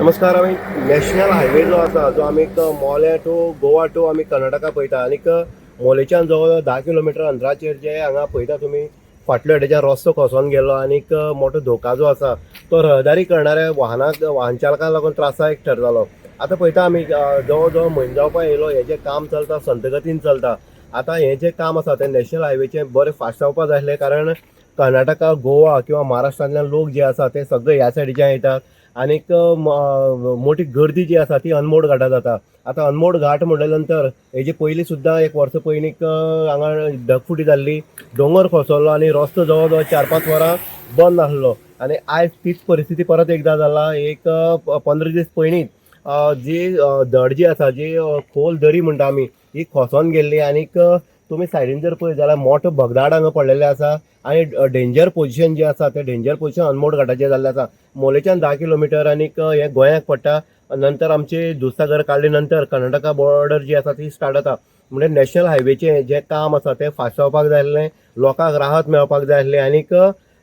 नमस्कार. आम्ही national highway जो आसा जो आमी मोले टू गोवा टू आमी कर्नाटका पळयता आनी मोलेच्यान जवळ 10 किलोमीटर अंतराचेर जे हांगा पळयता तुमी फाटल्या वटेच्यान रस्तो कोसोन गेलो आनी मोठो धोका जो आसा तो रहदारी करणाऱ्या वाहन चालकांक लागून त्रासायक ठरतालो. आतां पळयता आमी जवळ जवळ म्हयनो जावपाक येयलो हें जें काम चलता संथगतीन चलता. आतां हें जें काम आसा तें नॅशनल हायवेचें बरें फास्ट जावपाक जाय आसलें, कारण कर्नाटका गोवा किंवा महाराष्ट्रांतल्यान लोक जे आसा ते सगळे ह्या सायडीच्यान येतात आनीक मोठी गर्दी जी आसा ती अनमोड घाटां जाता. आतां अनमोड घाट म्हणले नंतर हेजे पयलीं सुद्दां एक वर्स पयलीं हांगा ढगफुटी जाल्ली, दोंगर कोसळ्ळो आनी रस्तो जवळ जवळ 4-5 वरां बंद आसलो. आनी आयज तीच परिस्थिती परत एकदा जाला. एक 15 दीस पयलींच जी धड जी आसा जी खोल दरी म्हणटा आमी ही खोसोन गेल्ली आनीक तुमी सायडीन जर पळयत जाल्यार मोठो भगदाड हांगा पडलेले आसा आनी डेंजर पोजिशन जे आसा ते डेंजर पोजिशन अनमोड घाटाचेर जाल्लें आसा. मोलेच्यान 10 किलोमीटर आनीक हें गोंयाक पडटा. नंतर आमची दुधसागर काडले नंतर कर्नाटका बॉर्डर जी आसा ती स्टार्ट जाता. म्हणजे नॅशनल हायवेचें जें काम आसा तें फास्ट जावपाक जाय आसलें, लोकांक राहत मेळपाक जाय आसली आनीक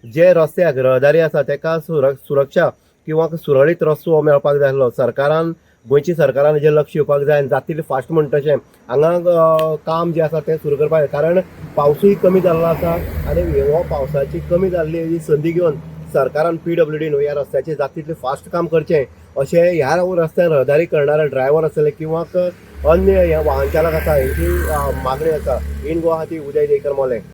जे रस्त्याक रहदारी आसा तेका सुरक्षा किंवा सुरळीत रस्तो मेळपाक जाय आसलो. गोंयच्या सरकारान हेजेर लक्ष दिवपाक जाय आनी जाता तितलें फास्ट म्हणटा तशें हांगा काम जें आसा तें सुरू करपाक जाय. कारण पावसूय कमी जाल्लो आसा आनी हो पावसाची कमी जाल्ली ही संदी घेवन सरकारान PWDन ह्या रस्त्याचेर जाता तितलें फास्ट काम करचें अशें ह्या रस्त्यार रहदारी करणारे ड्रायव्हर आसले किंवा अन्य हे वाहन चालक आसा हेंची मागणी आसा. इन गोवा खातीर उदय देयकर मोले.